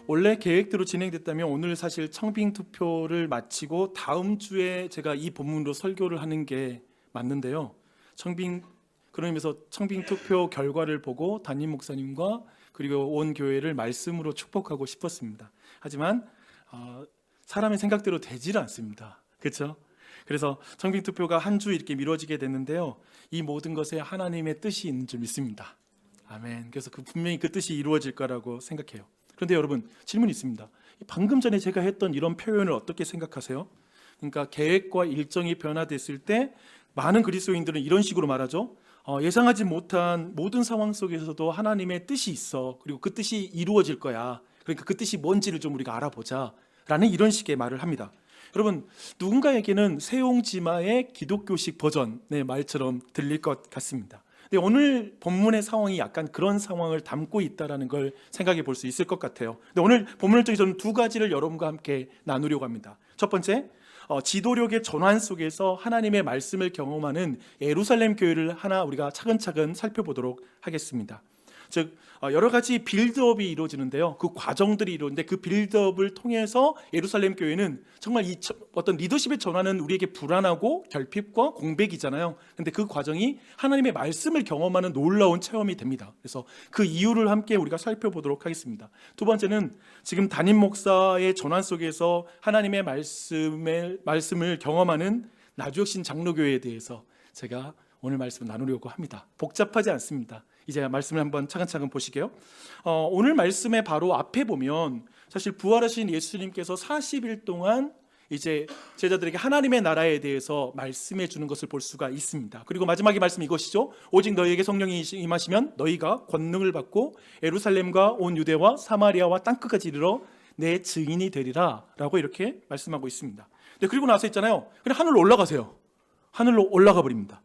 원래 계획대로 진행됐다면 오늘 사실 청빙 투표를 마치고 다음 주에 제가 이 본문으로 설교를 하는 게 맞는데요. 그런 의미에서 청빙 투표 결과를 보고 담임 목사님과 그리고 온 교회를 말씀으로 축복하고 싶었습니다. 하지만 사람의 생각대로 되질 않습니다. 그렇죠? 그래서 청빙 투표가 한 주 이렇게 미뤄지게 됐는데요. 이 모든 것에 하나님의 뜻이 있는 줄 믿습니다. 아멘. 그래서 분명히 그 뜻이 이루어질 거라고 생각해요. 그런데 여러분, 질문이 있습니다. 방금 전에 제가 했던 이런 표현을 어떻게 생각하세요? 그러니까 계획과 일정이 변화됐을 때 많은 그리스도인들은 이런 식으로 말하죠. 예상하지 못한 모든 상황 속에서도 하나님의 뜻이 있어. 그리고 그 뜻이 이루어질 거야. 그러니까 그 뜻이 뭔지를 좀 우리가 알아보자 라는 이런 식의 말을 합니다. 여러분, 누군가에게는 세옹지마의 기독교식 버전의 말처럼 들릴 것 같습니다. 근데 오늘 본문의 상황이 약간 그런 상황을 담고 있다는 걸 생각해 볼 수 있을 것 같아요. 근데 오늘 본문을 통해서 저는 두 가지를 여러분과 함께 나누려고 합니다. 첫 번째, 지도력의 전환 속에서 하나님의 말씀을 경험하는 예루살렘 교회를 하나 우리가 차근차근 살펴보도록 하겠습니다. 즉 여러 가지 빌드업이 이루어지는데요. 그 과정들이 이루어지는데 그 빌드업을 통해서 예루살렘 교회는 정말 이 어떤 리더십의 전환은 우리에게 불안하고 결핍과 공백이잖아요. 근데 그 과정이 하나님의 말씀을 경험하는 놀라운 체험이 됩니다. 그래서 그 이유를 함께 우리가 살펴보도록 하겠습니다. 두 번째는 지금 담임 목사의 전환 속에서 하나님의 말씀을 경험하는 나주혁신 장로교회에 대해서 제가 오늘 말씀을 나누려고 합니다. 복잡하지 않습니다. 이제 말씀을 한번 차근차근 보시게요. 오늘 말씀의 바로 앞에 보면 사실 부활하신 예수님께서 40일 동안 이제 제자들에게 하나님의 나라에 대해서 말씀해 주는 것을 볼 수가 있습니다. 그리고 마지막의 말씀이 이것이죠. 오직 너희에게 성령이 임하시면 너희가 권능을 받고 예루살렘과 온 유대와 사마리아와 땅끝까지 이르러 내 증인이 되리라 라고 이렇게 말씀하고 있습니다. 근데 그리고 나서 있잖아요. 그냥 하늘로 올라가세요. 하늘로 올라가 버립니다.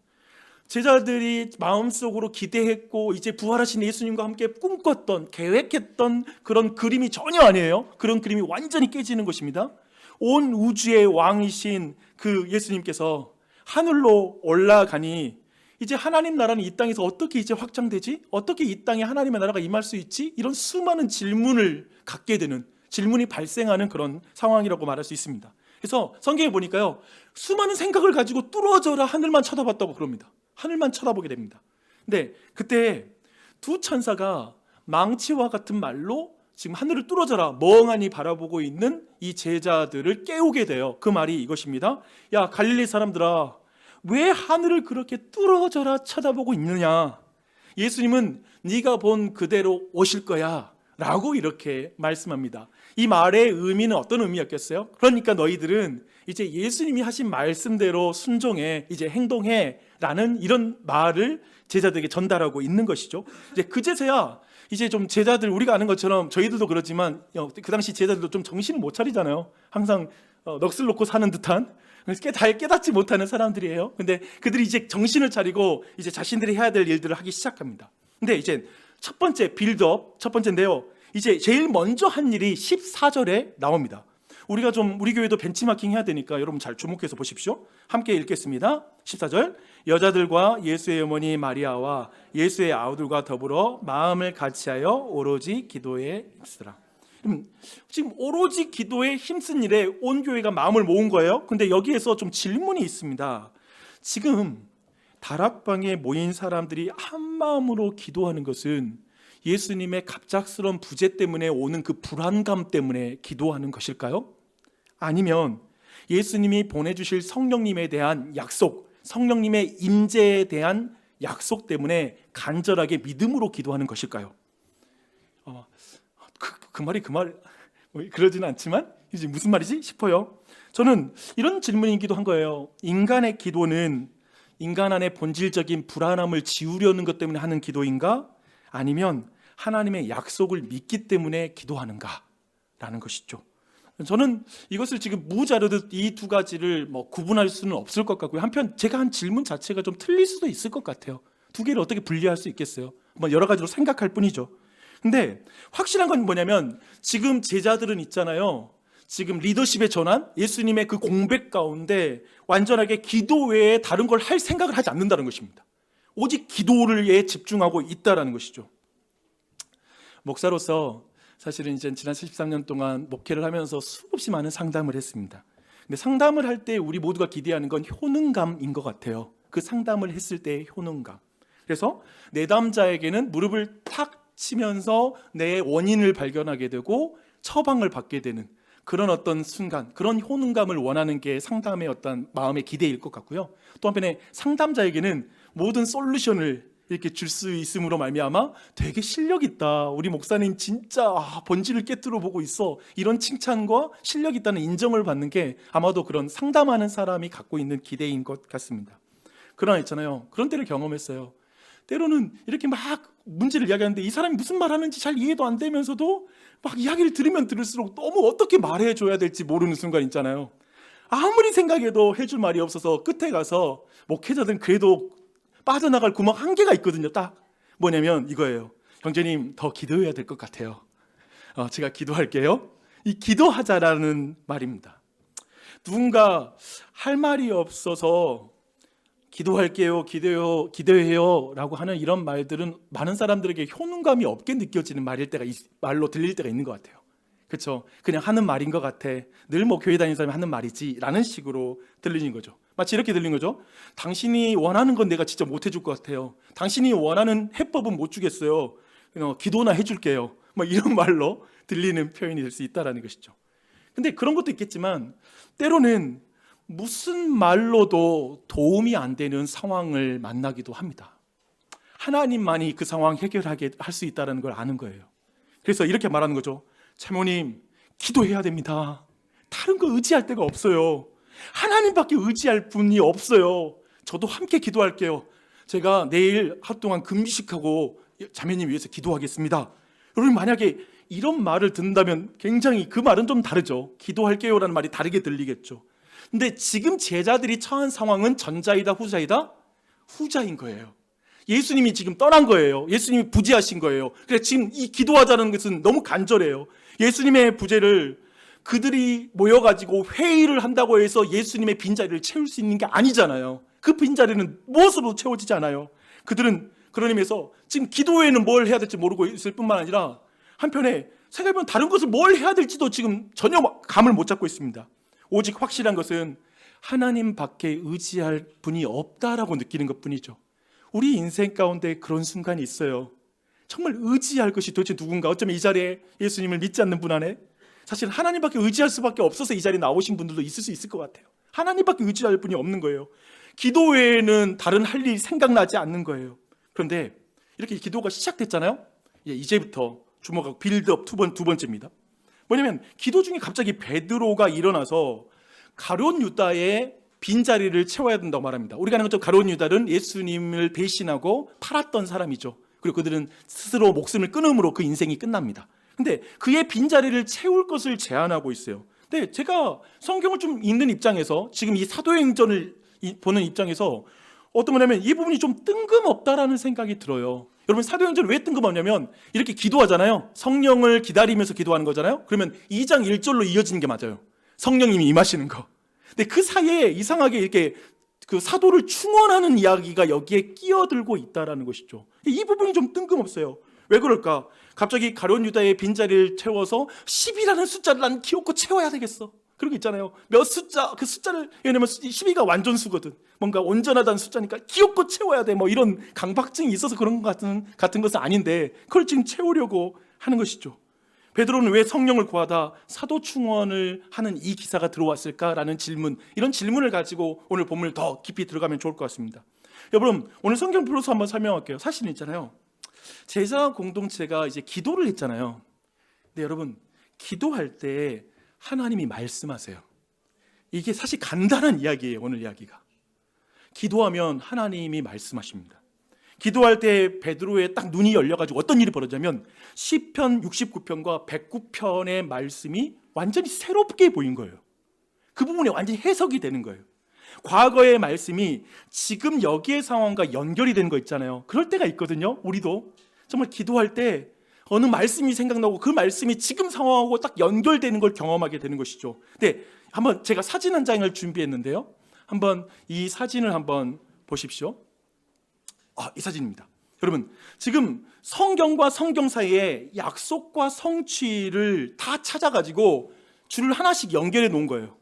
제자들이 마음속으로 기대했고 이제 부활하신 예수님과 함께 꿈꿨던 계획했던 그런 그림이 전혀 아니에요. 그런 그림이 완전히 깨지는 것입니다. 온 우주의 왕이신 그 예수님께서 하늘로 올라가니 이제 하나님 나라는 이 땅에서 어떻게 이제 확장되지? 어떻게 이 땅에 하나님의 나라가 임할 수 있지? 이런 수많은 질문을 갖게 되는, 질문이 발생하는 그런 상황이라고 말할 수 있습니다. 그래서 성경에 보니까요, 수많은 생각을 가지고 뚫어져라 하늘만 쳐다봤다고 그럽니다. 하늘만 쳐다보게 됩니다. 근데 그때 두 천사가 망치와 같은 말로 지금 하늘을 뚫어져라 멍하니 바라보고 있는 이 제자들을 깨우게 돼요. 그 말이 이것입니다. 야, 갈릴리 사람들아, 왜 하늘을 그렇게 뚫어져라 쳐다보고 있느냐? 예수님은 네가 본 그대로 오실 거야 라고 이렇게 말씀합니다. 이 말의 의미는 어떤 의미였겠어요? 그러니까 너희들은 이제 예수님이 하신 말씀대로 순종해, 이제 행동해 라는 이런 말을 제자들에게 전달하고 있는 것이죠. 이제 그제서야 이제 좀 제자들, 우리가 아는 것처럼 저희들도 그렇지만 그 당시 제자들도 좀 정신을 못 차리잖아요. 항상 넋을 놓고 사는 듯한, 잘 깨닫지 못하는 사람들이에요. 근데 그들이 이제 정신을 차리고 이제 자신들이 해야 될 일들을 하기 시작합니다. 근데 이제 첫 번째 빌드업, 첫 번째인데요. 이제 제일 먼저 한 일이 14절에 나옵니다. 우리가 좀 우리 교회도 벤치마킹 해야 되니까 여러분 잘 주목해서 보십시오. 함께 읽겠습니다. 14절. 여자들과 예수의 어머니 마리아와 예수의 아우들과 더불어 마음을 같이하여 오로지 기도에 힘쓰라. 지금 오로지 기도에 힘쓴 일에 온 교회가 마음을 모은 거예요. 근데 여기에서 좀 질문이 있습니다. 지금 다락방에 모인 사람들이 한 마음으로 기도하는 것은 예수님의 갑작스러운 부재 때문에 오는 그 불안감 때문에 기도하는 것일까요? 아니면 예수님이 보내주실 성령님에 대한 약속, 성령님의 임재에 대한 약속 때문에 간절하게 믿음으로 기도하는 것일까요? 그 말이 그러지는 않지만 이제 무슨 말이지 싶어요. 저는 이런 질문이기도 한 거예요. 인간의 기도는 인간 안의 본질적인 불안함을 지우려는 것 때문에 하는 기도인가? 아니면 하나님의 약속을 믿기 때문에 기도하는가? 라는 것이죠. 저는 이것을 지금 무자르듯 이 두 가지를 구분할 수는 없을 것 같고요. 한편 제가 한 질문 자체가 좀 틀릴 수도 있을 것 같아요. 두 개를 어떻게 분리할 수 있겠어요? 여러 가지로 생각할 뿐이죠. 근데 확실한 건 뭐냐면 지금 제자들은 있잖아요. 지금 리더십의 전환, 예수님의 그 공백 가운데 완전하게 기도 외에 다른 걸 할 생각을 하지 않는다는 것입니다. 오직 기도를 집중하고 있다는 것이죠. 목사로서 사실은 이제 지난 73년 동안 목회를 하면서 수없이 많은 상담을 했습니다. 근데 상담을 할 때 우리 모두가 기대하는 건 효능감인 것 같아요. 그 상담을 했을 때의 효능감. 그래서 내담자에게는 무릎을 탁 치면서 내 원인을 발견하게 되고 처방을 받게 되는 그런 어떤 순간, 그런 효능감을 원하는 게 상담의 어떤 마음의 기대일 것 같고요. 또 한편에 상담자에게는 모든 솔루션을 이렇게 줄 수 있음으로 말미암아 되게 실력 있다, 우리 목사님 진짜 본질을 깨뜨려 보고 있어, 이런 칭찬과 실력 있다는 인정을 받는 게 아마도 그런 상담하는 사람이 갖고 있는 기대인 것 같습니다. 그러나 있잖아요, 그런 때를 경험했어요. 때로는 이렇게 막 문제를 이야기하는데 이 사람이 무슨 말하는지 잘 이해도 안 되면서도 막 이야기를 들으면 들을수록 너무 어떻게 말해줘야 될지 모르는 순간 있잖아요. 아무리 생각해도 해줄 말이 없어서 끝에 가서 목회자들은 그래도 빠져나갈 구멍 한 개가 있거든요. 딱 뭐냐면 이거예요. 형제님, 더 기도해야 될 것 같아요. 제가 기도할게요. 이 기도하자라는 말입니다. 누군가 할 말이 없어서 기도할게요, 기도해요 라고 하는 이런 말들은 많은 사람들에게 효능감이 없게 느껴지는 말로 들릴 때가 있는 것 같아요. 그렇죠? 그냥 하는 말인 것 같아, 늘 뭐 교회 다니는 사람이 하는 말이지 라는 식으로 들리는 거죠. 마치 이렇게 들리는 거죠. 당신이 원하는 건 내가 진짜 못 해줄 것 같아요. 당신이 원하는 해법은 못 주겠어요. 기도나 해줄게요. 뭐 이런 말로 들리는 표현이 될 수 있다는 것이죠. 근데 그런 것도 있겠지만 때로는 무슨 말로도 도움이 안 되는 상황을 만나기도 합니다. 하나님만이 그 상황 해결하게 할 수 있다는 걸 아는 거예요. 그래서 이렇게 말하는 거죠. 참모님, 기도해야 됩니다. 다른 거 의지할 데가 없어요. 하나님밖에 의지할 분이 없어요. 저도 함께 기도할게요. 제가 내일 하루 동안 금식하고 자매님 위해서 기도하겠습니다. 여러분, 만약에 이런 말을 듣는다면 굉장히 그 말은 좀 다르죠. 기도할게요라는 말이 다르게 들리겠죠. 근데 지금 제자들이 처한 상황은 전자이다, 후자이다? 후자인 거예요. 예수님이 지금 떠난 거예요. 예수님이 부재하신 거예요. 그래서 지금 이 기도하자는 것은 너무 간절해요. 예수님의 부재를 그들이 모여가지고 회의를 한다고 해서 예수님의 빈자리를 채울 수 있는 게 아니잖아요. 그 빈자리는 무엇으로 채워지지 않아요. 그들은 그런 의미에서 지금 기도회는 뭘 해야 될지 모르고 있을 뿐만 아니라 한편에 생각해보면 다른 것을 뭘 해야 될지도 지금 전혀 감을 못 잡고 있습니다. 오직 확실한 것은 하나님 밖에 의지할 분이 없다라고 느끼는 것뿐이죠. 우리 인생 가운데 그런 순간이 있어요. 정말 의지할 것이 도대체 누군가. 어쩌면 이 자리에 예수님을 믿지 않는 분 안에 사실 하나님밖에 의지할 수밖에 없어서 이 자리에 나오신 분들도 있을 수 있을 것 같아요. 하나님밖에 의지할 분이 없는 거예요. 기도 외에는 다른 할 일이 생각나지 않는 거예요. 그런데 이렇게 기도가 시작됐잖아요. 이제부터 주목하고 빌드업 두 번째입니다. 뭐냐면 기도 중에 갑자기 베드로가 일어나서 가룟 유다의 빈자리를 채워야 된다고 말합니다. 우리가 아는 것처럼 가룟 유다는 예수님을 배신하고 팔았던 사람이죠. 그리고 그들은 스스로 목숨을 끊음으로 그 인생이 끝납니다. 근데 그의 빈자리를 채울 것을 제안하고 있어요. 근데 제가 성경을 좀 읽는 입장에서 지금 이 사도행전을 보는 입장에서 어떤 거냐면 이 부분이 좀 뜬금없다라는 생각이 들어요. 여러분, 사도행전은 왜 뜬금없냐면 이렇게 기도하잖아요. 성령을 기다리면서 기도하는 거잖아요. 그러면 2장 1절로 이어지는 게 맞아요. 성령님이 임하시는 거. 근데 그 사이에 이상하게 이렇게 그 사도를 충원하는 이야기가 여기에 끼어들고 있다라는 것이죠. 이 부분이 좀 뜬금없어요. 왜 그럴까? 갑자기 가룟 유다의 빈자리를 채워서 10이라는 숫자를 난 기어코 채워야 되겠어. 그런 거 있잖아요. 몇 숫자, 그 숫자를, 왜냐면 12가 완전수거든. 뭔가 온전하다는 숫자니까 기어코 채워야 돼. 뭐 이런 강박증이 있어서 그런 것 같은 것은 아닌데 그걸 지금 채우려고 하는 것이죠. 베드로는 왜 성령을 구하다 사도 충원을 하는 이 기사가 들어왔을까라는 질문, 이런 질문을 가지고 오늘 본문을 더 깊이 들어가면 좋을 것 같습니다. 여러분, 오늘 성경 프로서 한번 설명할게요. 사실은 있잖아요, 제자 공동체가 이제 기도를 했잖아요. 근데 여러분, 기도할 때 하나님이 말씀하세요. 이게 사실 간단한 이야기예요. 오늘 이야기가 기도하면 하나님이 말씀하십니다. 기도할 때 베드로의 딱 눈이 열려가지고 어떤 일이 벌어지냐면 시편 69편과 109편의 말씀이 완전히 새롭게 보인 거예요. 그 부분이 완전히 해석이 되는 거예요. 과거의 말씀이 지금 여기의 상황과 연결이 되는 거 있잖아요. 그럴 때가 있거든요. 우리도 정말 기도할 때 어느 말씀이 생각나고 그 말씀이 지금 상황하고 딱 연결되는 걸 경험하게 되는 것이죠. 근데 한번 제가 사진 한 장을 준비했는데요. 한번 이 사진을 한번 보십시오. 이 사진입니다. 여러분, 지금 성경과 성경 사이에 약속과 성취를 다 찾아가지고 줄을 하나씩 연결해 놓은 거예요.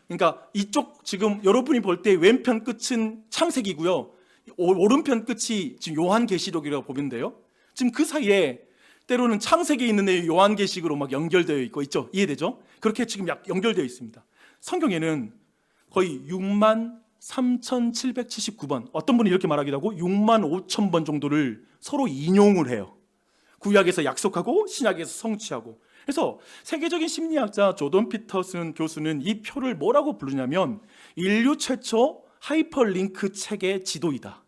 그러니까 이쪽 지금 여러분이 볼 때 왼편 끝은 창세기고요, 오른편 끝이 지금 요한계시록이라고 보면 돼요. 지금 그 사이에 때로는 창세기에 있는 내용이 요한계시록으로 막 연결되어 있죠. 이해되죠? 그렇게 지금 연결되어 있습니다. 성경에는 거의 63,779번, 어떤 분이 이렇게 말하기도 하고 65,000번 정도를 서로 인용을 해요. 구약에서 약속하고 신약에서 성취하고. 그래서 세계적인 심리학자 조던 피터슨 교수는 이 표를 뭐라고 부르냐면 인류 최초 하이퍼링크 책의 지도이다.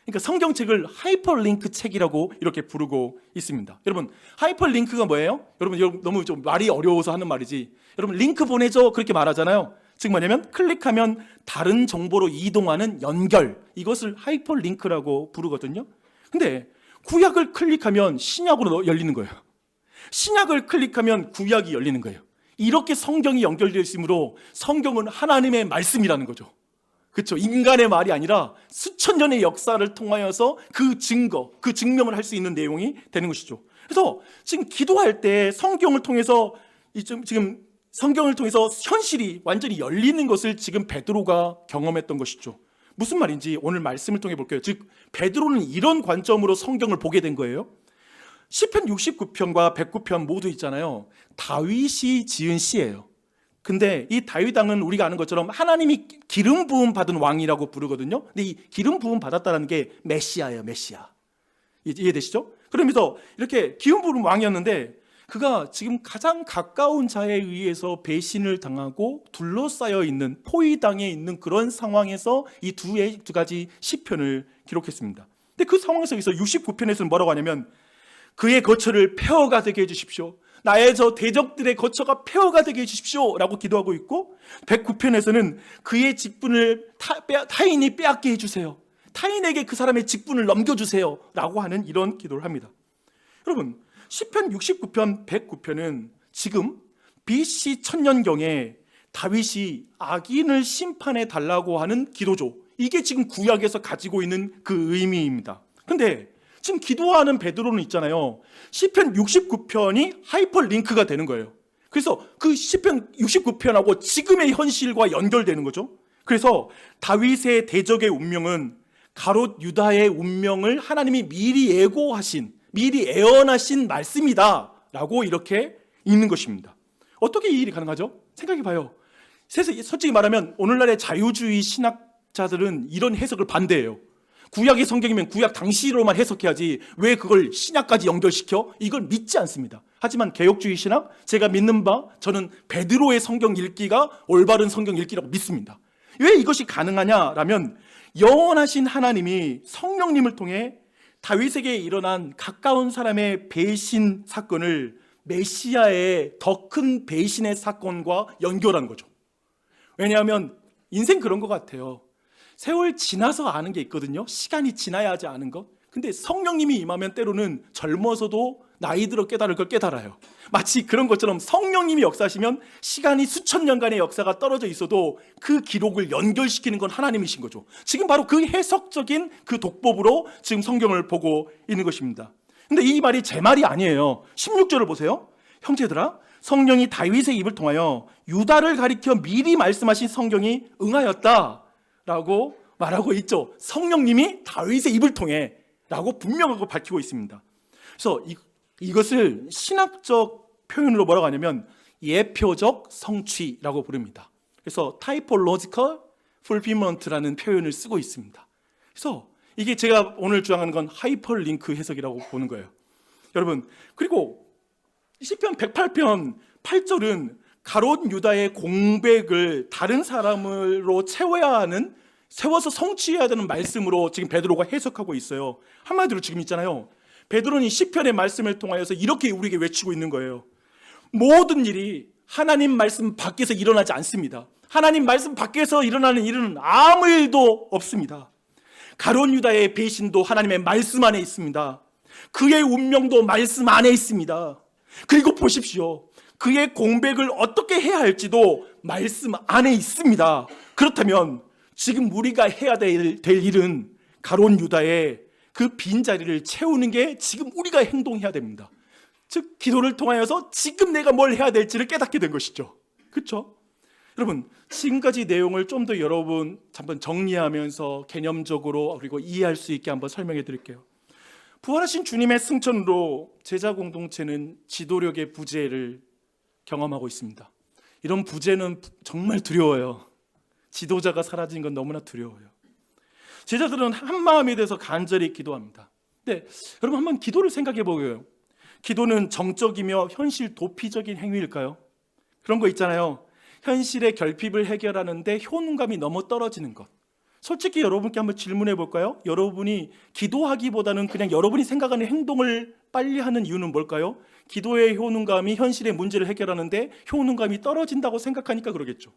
그러니까 성경책을 하이퍼링크 책이라고 이렇게 부르고 있습니다. 여러분, 하이퍼링크가 뭐예요? 여러분 너무 좀 말이 어려워서 하는 말이지, 여러분 링크 보내줘 그렇게 말하잖아요. 즉 뭐냐면 클릭하면 다른 정보로 이동하는 연결, 이것을 하이퍼링크라고 부르거든요. 근데 구약을 클릭하면 신약으로 열리는 거예요. 신약을 클릭하면 구약이 열리는 거예요. 이렇게 성경이 연결되어 있으므로 성경은 하나님의 말씀이라는 거죠. 그렇죠? 인간의 말이 아니라 수천 년의 역사를 통하여서 그 증거, 그 증명을 할 수 있는 내용이 되는 것이죠. 그래서 지금 기도할 때 성경을 통해서 지금 성경을 통해서 현실이 완전히 열리는 것을 지금 베드로가 경험했던 것이죠. 무슨 말인지 오늘 말씀을 통해 볼게요. 즉 베드로는 이런 관점으로 성경을 보게 된 거예요. 시편 69편과 109편 모두 있잖아요. 다윗이 지은 시예요. 근데 이 다윗 왕은 우리가 아는 것처럼 하나님이 기름 부음 받은 왕이라고 부르거든요. 근데 이 기름 부음 받았다는 게 메시아예요, 메시아. 이해되시죠? 그러면서 이렇게 기름 부음 왕이었는데 그가 지금 가장 가까운 자에 의해서 배신을 당하고 둘러싸여 있는, 포위당해 있는 그런 상황에서 이 두 가지 시편을 기록했습니다. 근데 그 상황에서 69편에서는 뭐라고 하냐면 그의 거처를 폐허가 되게 해주십시오. 나의 저 대적들의 거처가 폐허가 되게 해주십시오 라고 기도하고 있고, 109편에서는 그의 직분을 타인이 빼앗게 해주세요. 타인에게 그 사람의 직분을 넘겨주세요 라고 하는 이런 기도를 합니다. 여러분, 시편 69편, 109편은 지금 BC 1000년경에 다윗이 악인을 심판해 달라고 하는 기도죠. 이게 지금 구약에서 가지고 있는 그 의미입니다. 근데 지금 기도하는 베드로는 있잖아요. 시편 69편이 하이퍼링크가 되는 거예요. 그래서 그 시편 69편하고 지금의 현실과 연결되는 거죠. 그래서 다윗의 대적의 운명은 가롯 유다의 운명을 하나님이 미리 예고하신, 미리 예언하신 말씀이다 라고 이렇게 읽는 것입니다. 어떻게 이 일이 가능하죠? 생각해 봐요. 솔직히 말하면 오늘날의 자유주의 신학자들은 이런 해석을 반대해요. 구약이 성경이면 구약 당시로만 해석해야지 왜 그걸 신약까지 연결시켜? 이걸 믿지 않습니다. 하지만 개혁주의 신학, 제가 믿는 바, 저는 베드로의 성경 읽기가 올바른 성경 읽기라고 믿습니다. 왜 이것이 가능하냐라면 영원하신 하나님이 성령님을 통해 다윗에게 일어난 가까운 사람의 배신 사건을 메시아의 더 큰 배신의 사건과 연결한 거죠. 왜냐하면 인생 그런 것 같아요. 세월 지나서 아는 게 있거든요. 시간이 지나야지 아는 것. 근데 성령님이 임하면 때로는 젊어서도 나이 들어 깨달을 걸 깨달아요. 마치 그런 것처럼 성령님이 역사하시면 시간이 수천 년간의 역사가 떨어져 있어도 그 기록을 연결시키는 건 하나님이신 거죠. 지금 바로 그 해석적인 그 독법으로 지금 성경을 보고 있는 것입니다. 근데 이 말이 제 말이 아니에요. 16절을 보세요. 형제들아, 성령이 다윗의 입을 통하여 유다를 가리켜 미리 말씀하신 성경이 응하였다 라고 말하고 있죠. 성령님이 다윗의 입을 통해 라고 분명하고 밝히고 있습니다. 그래서 이것을 신학적 표현으로 뭐라고 하냐면 예표적 성취라고 부릅니다. 그래서 typological fulfillment라는 표현을 쓰고 있습니다. 그래서 이게 제가 오늘 주장하는 건 하이퍼링크 해석이라고 보는 거예요. 여러분, 그리고 시편 108편 8절은 가롯 유다의 공백을 다른 사람으로 세워서 성취해야 되는 말씀으로 지금 베드로가 해석하고 있어요. 한마디로 지금 있잖아요. 베드로는 시편의 말씀을 통하여서 이렇게 우리에게 외치고 있는 거예요. 모든 일이 하나님 말씀 밖에서 일어나지 않습니다. 하나님 말씀 밖에서 일어나는 일은 아무 일도 없습니다. 가롯 유다의 배신도 하나님의 말씀 안에 있습니다. 그의 운명도 말씀 안에 있습니다. 그리고 보십시오. 그의 공백을 어떻게 해야 할지도 말씀 안에 있습니다. 그렇다면 지금 우리가 해야 될 일은 가롯 유다의 그 빈자리를 채우는 게 지금 우리가 행동해야 됩니다. 즉 기도를 통하여서 지금 내가 뭘 해야 될지를 깨닫게 된 것이죠. 그렇죠? 여러분, 지금까지 내용을 좀 더 여러분 한번 정리하면서 개념적으로 그리고 이해할 수 있게 한번 설명해 드릴게요. 부활하신 주님의 승천으로 제자 공동체는 지도력의 부재를 경험하고 있습니다. 이런 부재는 정말 두려워요. 지도자가 사라진 건 너무나 두려워요. 제자들은 한 마음이 돼서 간절히 기도합니다. 근데 여러분 한번 기도를 생각해 보게요. 기도는 정적이며 현실 도피적인 행위일까요? 그런 거 있잖아요. 현실의 결핍을 해결하는데 효능감이 너무 떨어지는 것. 솔직히 여러분께 한번 질문해 볼까요? 여러분이 기도하기보다는 그냥 여러분이 생각하는 행동을 빨리 하는 이유는 뭘까요? 기도의 효능감이 현실의 문제를 해결하는데 효능감이 떨어진다고 생각하니까 그러겠죠.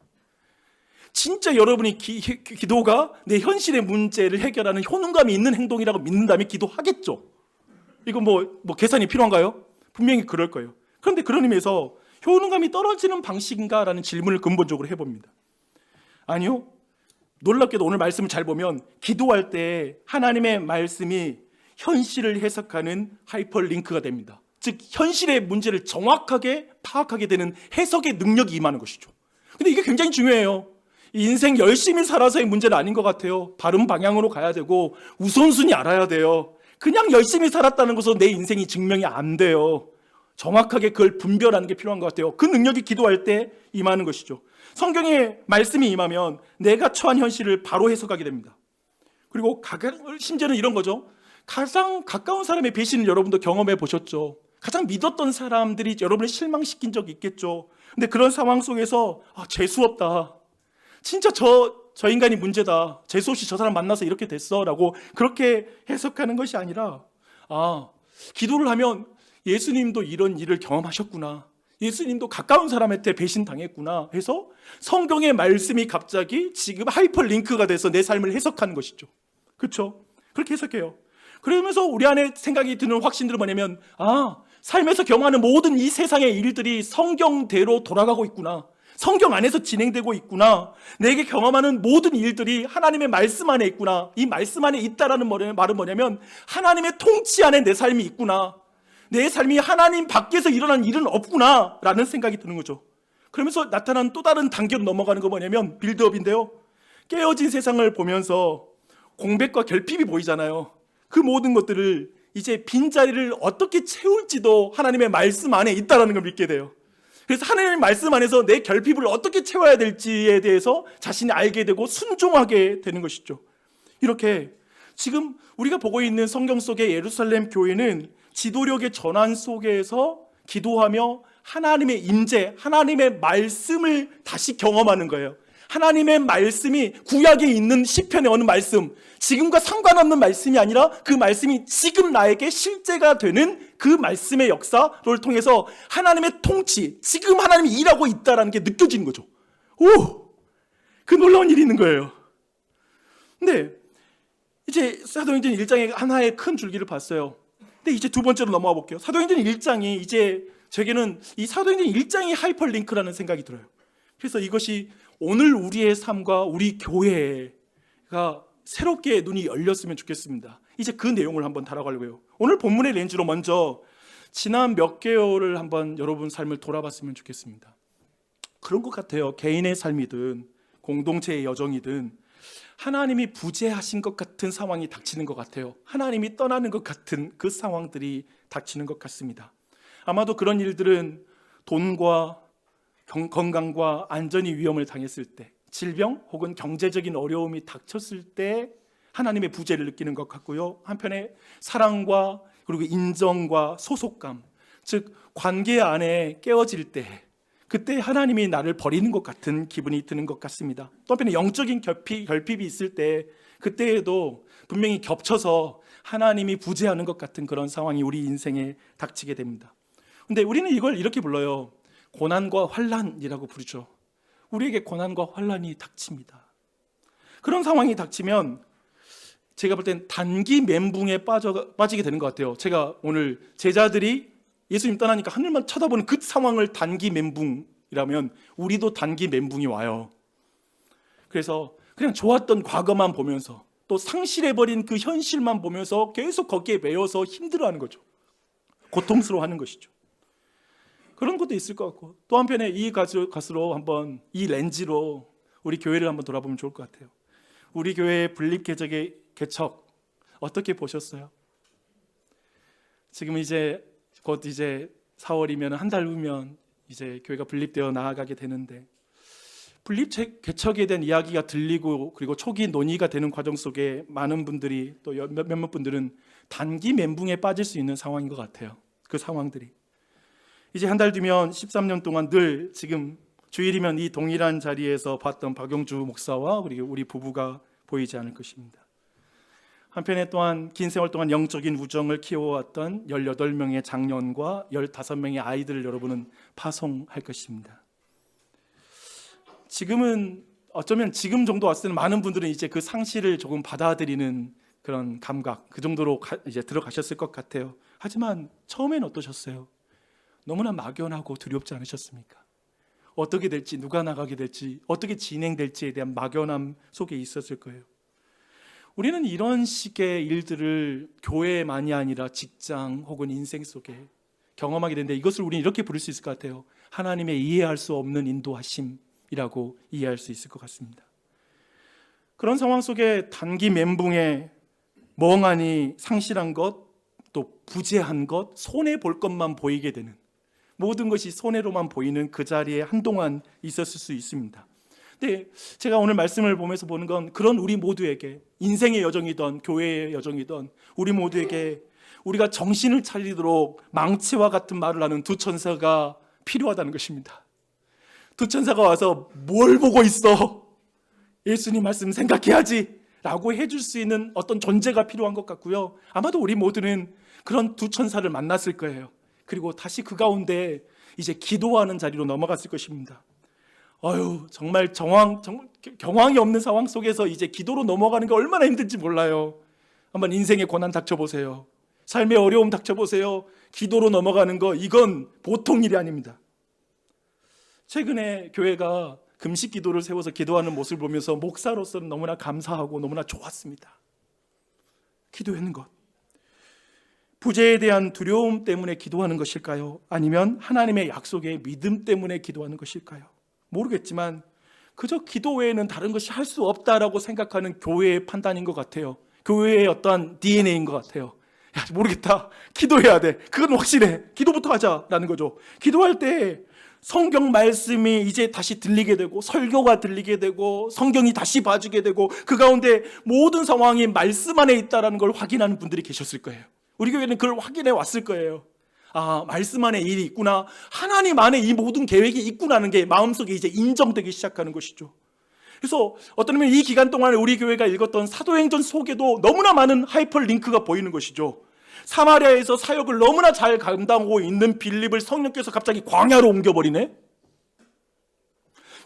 진짜 여러분이 기도가 내 현실의 문제를 해결하는 효능감이 있는 행동이라고 믿는다면 기도하겠죠. 이거 뭐 계산이 필요한가요? 분명히 그럴 거예요. 그런데 그런 의미에서 효능감이 떨어지는 방식인가? 라는 질문을 근본적으로 해봅니다. 아니요. 놀랍게도 오늘 말씀을 잘 보면 기도할 때 하나님의 말씀이 현실을 해석하는 하이퍼링크가 됩니다. 즉 현실의 문제를 정확하게 파악하게 되는 해석의 능력이 임하는 것이죠. 근데 이게 굉장히 중요해요. 인생 열심히 살아서의 문제는 아닌 것 같아요. 바른 방향으로 가야 되고 우선순위 알아야 돼요. 그냥 열심히 살았다는 것으로 내 인생이 증명이 안 돼요. 정확하게 그걸 분별하는 게 필요한 것 같아요. 그 능력이 기도할 때 임하는 것이죠. 성경에 말씀이 임하면 내가 처한 현실을 바로 해석하게 됩니다. 그리고 심지어는 이런 거죠. 가장 가까운 사람의 배신을 여러분도 경험해 보셨죠. 가장 믿었던 사람들이 여러분을 실망시킨 적이 있겠죠. 근데 그런 상황 속에서 재수없다. 진짜 저 인간이 문제다. 재수없이 저 사람 만나서 이렇게 됐어 라고 그렇게 해석하는 것이 아니라 기도를 하면 예수님도 이런 일을 경험하셨구나. 예수님도 가까운 사람한테 배신당했구나 해서 성경의 말씀이 갑자기 지금 하이퍼링크가 돼서 내 삶을 해석하는 것이죠. 그렇죠? 그렇게 해석해요. 그러면서 우리 안에 생각이 드는 확신들은 뭐냐면 삶에서 경험하는 모든 이 세상의 일들이 성경대로 돌아가고 있구나. 성경 안에서 진행되고 있구나. 내게 경험하는 모든 일들이 하나님의 말씀 안에 있구나. 이 말씀 안에 있다라는 말은 뭐냐면 하나님의 통치 안에 내 삶이 있구나. 내 삶이 하나님 밖에서 일어난 일은 없구나 라는 생각이 드는 거죠. 그러면서 나타난 또 다른 단계로 넘어가는 거 뭐냐면 빌드업인데요. 깨어진 세상을 보면서 공백과 결핍이 보이잖아요. 그 모든 것들을 이제 빈자리를 어떻게 채울지도 하나님의 말씀 안에 있다는 걸 믿게 돼요. 그래서 하나님의 말씀 안에서 내 결핍을 어떻게 채워야 될지에 대해서 자신이 알게 되고 순종하게 되는 것이죠. 이렇게 지금 우리가 보고 있는 성경 속의 예루살렘 교회는 지도력의 전환 속에서 기도하며 하나님의 임재, 하나님의 말씀을 다시 경험하는 거예요. 하나님의 말씀이 구약에 있는 시편의 어느 말씀, 지금과 상관없는 말씀이 아니라 그 말씀이 지금 나에게 실제가 되는 그 말씀의 역사를 통해서 하나님의 통치, 지금 하나님이 일하고 있다는 게 느껴지는 거죠. 그 놀라운 일이 있는 거예요. 근데 이제 사도행전 1장의 하나의 큰 줄기를 봤어요. 근데 이제 두 번째로 넘어가 볼게요. 사도행전 1장이 이제 제게는 이 사도행전 1장이 하이퍼링크라는 생각이 들어요. 그래서 이것이 오늘 우리의 삶과 우리 교회가 새롭게 눈이 열렸으면 좋겠습니다. 이제 그 내용을 한번 다뤄가려고요. 오늘 본문의 렌즈로 먼저 지난 몇 개월을 한번 여러분 삶을 돌아봤으면 좋겠습니다. 그런 것 같아요. 개인의 삶이든 공동체의 여정이든 하나님이 부재하신 것 같은 상황이 닥치는 것 같아요. 하나님이 떠나는 것 같은 그 상황들이 닥치는 것 같습니다. 아마도 그런 일들은 돈과 건강과 안전이 위험을 당했을 때, 질병 혹은 경제적인 어려움이 닥쳤을 때 하나님의 부재를 느끼는 것 같고요. 한편에 사랑과 그리고 인정과 소속감, 즉 관계 안에 깨어질 때, 그때 하나님이 나를 버리는 것 같은 기분이 드는 것 같습니다. 또 한편에 영적인 결핍이 있을 때 그때에도 분명히 겹쳐서 하나님이 부재하는 것 같은 그런 상황이 우리 인생에 닥치게 됩니다. 근데 우리는 이걸 이렇게 불러요. 고난과 환난이라고 부르죠. 우리에게 고난과 환난이 닥칩니다. 그런 상황이 닥치면 제가 볼 땐 단기 멘붕에 빠지게 되는 것 같아요. 제가 오늘 제자들이 예수님 떠나니까 하늘만 쳐다보는 그 상황을 단기 멘붕이라면 우리도 단기 멘붕이 와요. 그래서 그냥 좋았던 과거만 보면서 또 상실해버린 그 현실만 보면서 계속 거기에 매여서 힘들어하는 거죠. 고통스러워하는 것이죠. 그런 것도 있을 것 같고, 또 한편에 이 가수로 한번 이 렌즈로 우리 교회를 한번 돌아보면 좋을 것 같아요. 우리 교회의 분립 개척 어떻게 보셨어요? 지금 이제 곧 이제 4월이면 한 달 후면 이제 교회가 분립되어 나아가게 되는데, 분립 개척에 대한 이야기가 들리고 그리고 초기 논의가 되는 과정 속에 많은 분들이 또 몇몇 분들은 단기 멘붕에 빠질 수 있는 상황인 것 같아요. 그 상황들이 이제 한 달 뒤면 13년 동안 늘 지금 주일이면 이 동일한 자리에서 봤던 박용주 목사와 그리고 우리 부부가 보이지 않을 것입니다. 한편에 또한 긴 세월 동안 영적인 우정을 키워왔던 18명의 장년과 15명의 아이들을 여러분은 파송할 것입니다. 지금은 어쩌면 지금 정도 왔을 때는 많은 분들은 이제 그 상실을 조금 받아들이는 그런 감각, 그 정도로 이제 들어가셨을 것 같아요. 하지만 처음엔 어떠셨어요? 너무나 막연하고 두렵지 않으셨습니까? 어떻게 될지, 누가 나가게 될지, 어떻게 진행될지에 대한 막연함 속에 있었을 거예요. 우리는 이런 식의 일들을 교회만이 아니라 직장 혹은 인생 속에 경험하게 되는데, 이것을 우리는 이렇게 부를 수 있을 것 같아요. 하나님의 이해할 수 없는 인도하심이라고 이해할 수 있을 것 같습니다. 그런 상황 속에 단기 멘붕에 멍하니 상실한 것, 또 부재한 것, 손해볼 것만 보이게 되는, 모든 것이 손해로만 보이는 그 자리에 한동안 있었을 수 있습니다. 근데 제가 오늘 말씀을 보면서 보는 건, 그런 우리 모두에게, 인생의 여정이든 교회의 여정이든 우리 모두에게 우리가 정신을 차리도록 망치와 같은 말을 하는 두 천사가 필요하다는 것입니다. 두 천사가 와서 뭘 보고 있어? 예수님 말씀 생각해야지 라고 해줄 수 있는 어떤 존재가 필요한 것 같고요. 아마도 우리 모두는 그런 두 천사를 만났을 거예요. 그리고 다시 그 가운데 이제 기도하는 자리로 넘어갔을 것입니다. 정말 경황이 없는 상황 속에서 이제 기도로 넘어가는 게 얼마나 힘든지 몰라요. 한번 인생의 고난 닥쳐보세요. 삶의 어려움 닥쳐보세요. 기도로 넘어가는 거, 이건 보통 일이 아닙니다. 최근에 교회가 금식 기도를 세워서 기도하는 모습을 보면서 목사로서는 너무나 감사하고 너무나 좋았습니다. 기도하는 것, 부재에 대한 두려움 때문에 기도하는 것일까요? 아니면 하나님의 약속에 믿음 때문에 기도하는 것일까요? 모르겠지만 그저 기도 외에는 다른 것이 할 수 없다라고 생각하는 교회의 판단인 것 같아요. 교회의 어떠한 DNA인 것 같아요. 모르겠다, 기도해야 돼, 그건 확실해, 기도부터 하자라는 거죠. 기도할 때 성경 말씀이 이제 다시 들리게 되고, 설교가 들리게 되고, 성경이 다시 봐지게 되고, 그 가운데 모든 상황이 말씀 안에 있다는 걸 확인하는 분들이 계셨을 거예요. 우리 교회는 그걸 확인해 왔을 거예요. 말씀 안에 일이 있구나, 하나님 안에 이 모든 계획이 있구나는 게 마음속에 이제 인정되기 시작하는 것이죠. 그래서 어떤 의미는 이 기간 동안에 우리 교회가 읽었던 사도행전 속에도 너무나 많은 하이퍼링크가 보이는 것이죠. 사마리아에서 사역을 너무나 잘 감당하고 있는 빌립을 성령께서 갑자기 광야로 옮겨버리네.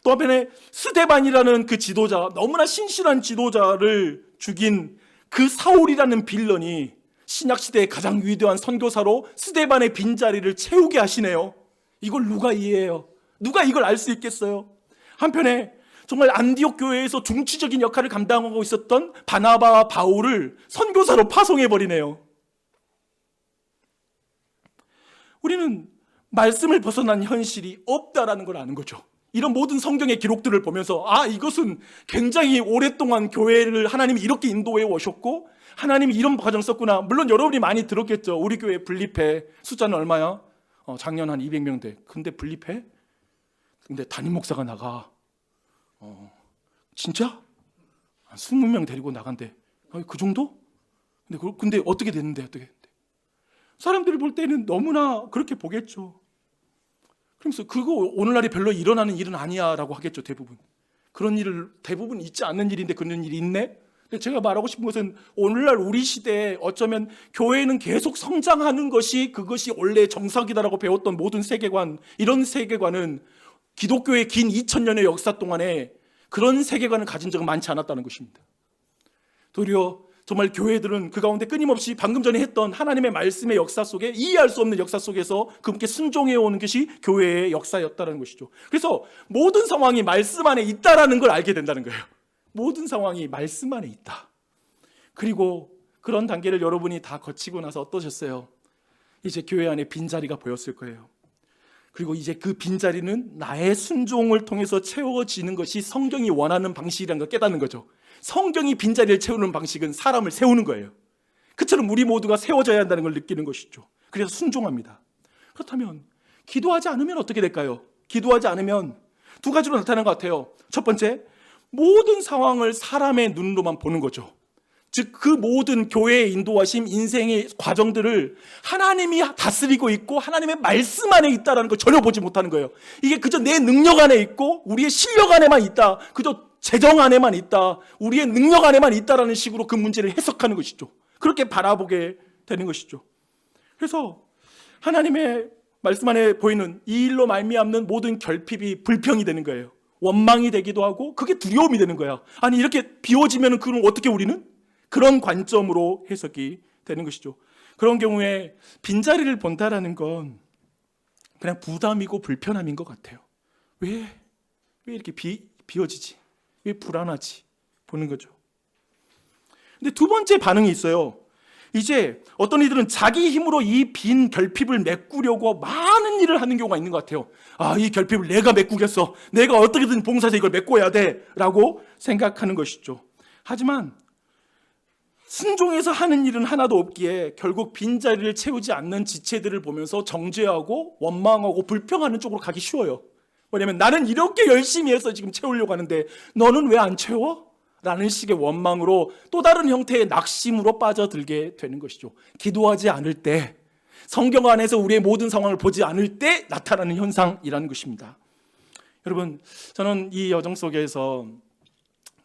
또 한편에 스데반이라는 그 지도자, 너무나 신실한 지도자를 죽인 그 사울이라는 빌런이 신약시대의 가장 위대한 선교사로 스데반의 빈자리를 채우게 하시네요. 이걸 누가 이해해요? 누가 이걸 알 수 있겠어요? 한편에 정말 안디옥 교회에서 중추적인 역할을 감당하고 있었던 바나바와 바울을 선교사로 파송해버리네요. 우리는 말씀을 벗어난 현실이 없다라는 걸 아는 거죠. 이런 모든 성경의 기록들을 보면서 이것은 굉장히 오랫동안 교회를 하나님이 이렇게 인도해 오셨고 하나님이 이런 과정 썼구나. 물론 여러분이 많이 들었겠죠. 우리 교회 분립회 숫자는 얼마야? 작년 한 200명 돼. 근데 분립회? 근데 담임 목사가 나가. 진짜? 한 20명 데리고 나간대. 그 정도? 근데 어떻게 됐는데? 사람들이 볼 때는 너무나 그렇게 보겠죠. 그러면서 그거 오늘날이 별로 일어나는 일은 아니야 라고 하겠죠. 대부분 그런 일을 대부분 있지 않는 일인데 그런 일이 있네. 근데 제가 말하고 싶은 것은 오늘날 우리 시대에 어쩌면 교회는 계속 성장하는 것이 그것이 원래 정석이다라고 배웠던 모든 세계관, 이런 세계관은 기독교의 긴 2000년의 역사 동안에 그런 세계관을 가진 적은 많지 않았다는 것입니다. 도리어 정말 교회들은 그 가운데 끊임없이 방금 전에 했던 하나님의 말씀의 역사 속에, 이해할 수 없는 역사 속에서 그분께 순종해오는 것이 교회의 역사였다는 것이죠. 그래서 모든 상황이 말씀 안에 있다라는 걸 알게 된다는 거예요. 모든 상황이 말씀 안에 있다. 그리고 그런 단계를 여러분이 다 거치고 나서 어떠셨어요? 이제 교회 안에 빈자리가 보였을 거예요. 그리고 이제 그 빈자리는 나의 순종을 통해서 채워지는 것이 성경이 원하는 방식이라는 걸 깨닫는 거죠. 성경이 빈자리를 채우는 방식은 사람을 세우는 거예요. 그처럼 우리 모두가 세워져야 한다는 걸 느끼는 것이죠. 그래서 순종합니다. 그렇다면 기도하지 않으면 어떻게 될까요? 기도하지 않으면 두 가지로 나타나는 것 같아요. 첫 번째, 모든 상황을 사람의 눈으로만 보는 거죠. 즉 그 모든 교회의 인도하심, 인생의 과정들을 하나님이 다스리고 있고 하나님의 말씀 안에 있다는 걸 전혀 보지 못하는 거예요. 이게 그저 내 능력 안에 있고 우리의 실력 안에만 있다, 그저 재정 안에만 있다, 우리의 능력 안에만 있다라는 식으로 그 문제를 해석하는 것이죠. 그렇게 바라보게 되는 것이죠. 그래서 하나님의 말씀 안에 보이는 이 일로 말미암는 모든 결핍이 불평이 되는 거예요. 원망이 되기도 하고 그게 두려움이 되는 거야. 아니 이렇게 비워지면 그럼 어떻게 우리는? 그런 관점으로 해석이 되는 것이죠. 그런 경우에 빈자리를 본다라는 건 그냥 부담이고 불편함인 것 같아요. 왜 이렇게 비워지지? 왜 불안하지? 보는 거죠. 근데 두 번째 반응이 있어요. 이제 어떤 이들은 자기 힘으로 이 빈 결핍을 메꾸려고 많은 일을 하는 경우가 있는 것 같아요. 아, 이 결핍을 내가 메꾸겠어. 내가 어떻게든 봉사해서 이걸 메꿔야 돼. 라고 생각하는 것이죠. 하지만 순종해서 하는 일은 하나도 없기에 결국 빈자리를 채우지 않는 지체들을 보면서 정죄하고 원망하고 불평하는 쪽으로 가기 쉬워요. 왜냐면 나는 이렇게 열심히 해서 지금 채우려고 하는데 너는 왜 안 채워? 라는 식의 원망으로 또 다른 형태의 낙심으로 빠져들게 되는 것이죠. 기도하지 않을 때, 성경 안에서 우리의 모든 상황을 보지 않을 때 나타나는 현상이라는 것입니다. 여러분, 저는 이 여정 속에서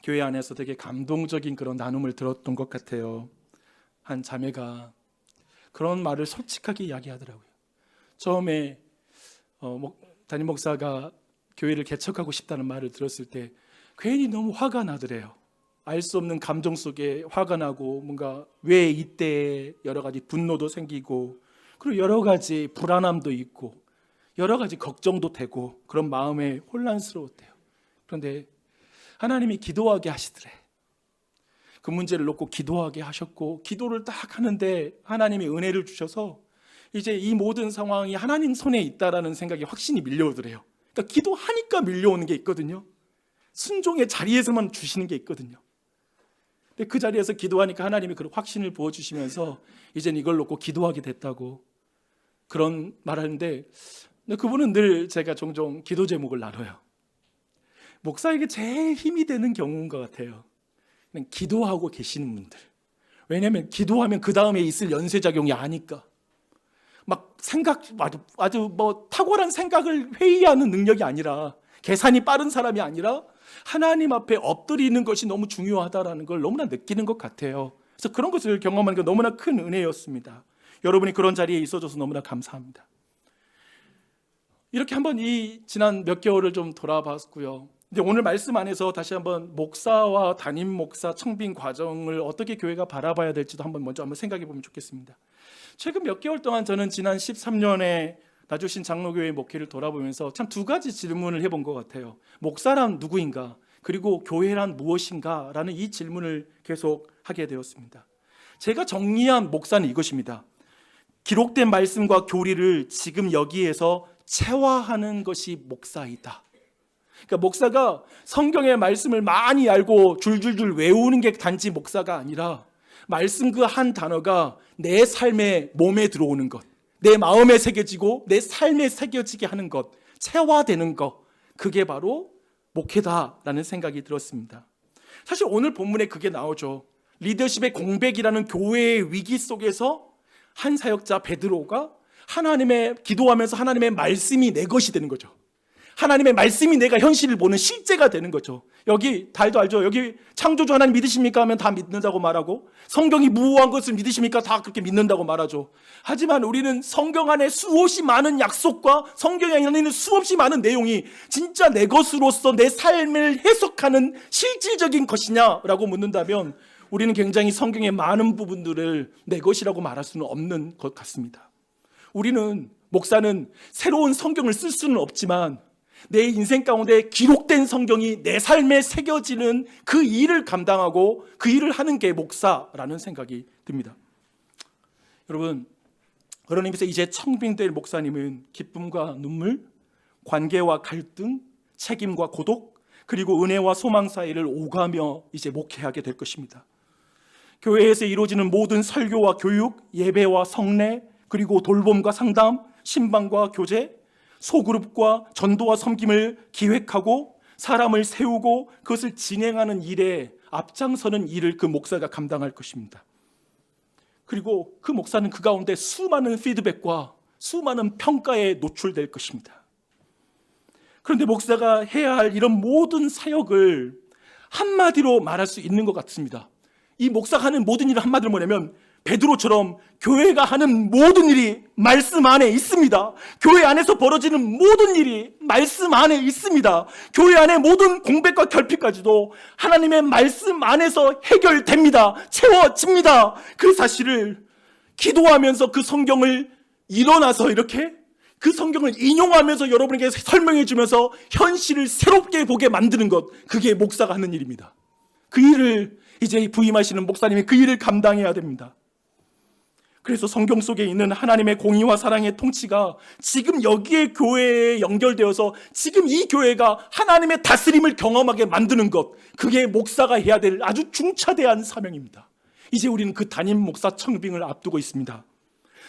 교회 안에서 되게 감동적인 그런 나눔을 들었던 것 같아요. 한 자매가 그런 말을 솔직하게 이야기하더라고요. 처음에 담임 목사가 교회를 개척하고 싶다는 말을 들었을 때 괜히 너무 화가 나더래요. 알 수 없는 감정 속에 화가 나고 뭔가 왜 이때 여러 가지 분노도 생기고 그리고 여러 가지 불안함도 있고 여러 가지 걱정도 되고 그런 마음에 혼란스러웠대요. 그런데 하나님이 기도하게 하시더래. 그 문제를 놓고 기도하게 하셨고 기도를 딱 하는데 하나님이 은혜를 주셔서 이제 이 모든 상황이 하나님 손에 있다라는 생각이 확신이 밀려오더래요. 그러니까 기도하니까 밀려오는 게 있거든요. 순종의 자리에서만 주시는 게 있거든요. 근데 그 자리에서 기도하니까 하나님이 그런 확신을 부어주시면서 이젠 이걸 놓고 기도하게 됐다고 그런 말하는데 그분은 늘 제가 종종 기도 제목을 나눠요. 목사에게 제일 힘이 되는 경우인 것 같아요. 그냥 기도하고 계시는 분들. 왜냐하면 기도하면 그 다음에 있을 연쇄작용이 아니까. 막 아주 탁월한 생각을 회의하는 능력이 아니라 계산이 빠른 사람이 아니라 하나님 앞에 엎드리는 것이 너무 중요하다라는 걸 너무나 느끼는 것 같아요. 그래서 그런 것을 경험하는 게 너무나 큰 은혜였습니다. 여러분이 그런 자리에 있어줘서 너무나 감사합니다. 이렇게 한번 이 지난 몇 개월을 좀 돌아봤고요. 근데 오늘 말씀 안에서 다시 한번 목사와 담임 목사 청빙 과정을 어떻게 교회가 바라봐야 될지도 먼저 한번 생각해 보면 좋겠습니다. 최근 몇 개월 동안 저는 지난 13년에 나주신 장로교회 목회를 돌아보면서 참 두 가지 질문을 해본 것 같아요. 목사란 누구인가? 그리고 교회란 무엇인가? 라는 이 질문을 계속 하게 되었습니다. 제가 정리한 목사는 이것입니다. 기록된 말씀과 교리를 지금 여기에서 체화하는 것이 목사이다. 그러니까 목사가 성경의 말씀을 많이 알고 줄줄줄 외우는 게 단지 목사가 아니라 말씀 그 한 단어가 내 삶의 몸에 들어오는 것, 내 마음에 새겨지고 내 삶에 새겨지게 하는 것, 체화되는 것, 그게 바로 목회다라는 생각이 들었습니다. 사실 오늘 본문에 그게 나오죠. 리더십의 공백이라는 교회의 위기 속에서 한 사역자 베드로가 기도하면서 하나님의 말씀이 내 것이 되는 거죠. 하나님의 말씀이 내가 현실을 보는 실제가 되는 거죠. 여기 달도 알죠? 여기 창조주 하나님 믿으십니까? 하면 다 믿는다고 말하고 성경이 무호한 것을 믿으십니까? 다 그렇게 믿는다고 말하죠. 하지만 우리는 성경 안에 수없이 많은 약속과 성경에 있는 수없이 많은 내용이 진짜 내 것으로서 내 삶을 해석하는 실질적인 것이냐라고 묻는다면 우리는 굉장히 성경의 많은 부분들을 내 것이라고 말할 수는 없는 것 같습니다. 목사는 새로운 성경을 쓸 수는 없지만 내 인생 가운데 기록된 성경이 내 삶에 새겨지는 그 일을 감당하고 그 일을 하는 게 목사라는 생각이 듭니다. 여러분, 그런 의미에서 이제 청빙될 목사님은 기쁨과 눈물, 관계와 갈등, 책임과 고독, 그리고 은혜와 소망 사이를 오가며 이제 목회하게 될 것입니다. 교회에서 이루어지는 모든 설교와 교육, 예배와 성례, 그리고 돌봄과 상담, 신방과 교제, 소그룹과 전도와 섬김을 기획하고 사람을 세우고 그것을 진행하는 일에 앞장서는 일을 그 목사가 감당할 것입니다. 그리고 그 목사는 그 가운데 수많은 피드백과 수많은 평가에 노출될 것입니다. 그런데 목사가 해야 할 이런 모든 사역을 한마디로 말할 수 있는 것 같습니다. 이 목사가 하는 모든 일을 한마디로 뭐냐면 베드로처럼 교회가 하는 모든 일이 말씀 안에 있습니다. 교회 안에서 벌어지는 모든 일이 말씀 안에 있습니다. 교회 안에 모든 공백과 결핍까지도 하나님의 말씀 안에서 해결됩니다. 채워집니다. 그 사실을 기도하면서 그 성경을 일어나서 이렇게 그 성경을 인용하면서 여러분에게 설명해 주면서 현실을 새롭게 보게 만드는 것, 그게 목사가 하는 일입니다. 그 일을 이제 부임하시는 목사님이 그 일을 감당해야 됩니다. 그래서 성경 속에 있는 하나님의 공의와 사랑의 통치가 지금 여기에 교회에 연결되어서 지금 이 교회가 하나님의 다스림을 경험하게 만드는 것, 그게 목사가 해야 될 아주 중차대한 사명입니다. 이제 우리는 그 담임 목사 청빙을 앞두고 있습니다.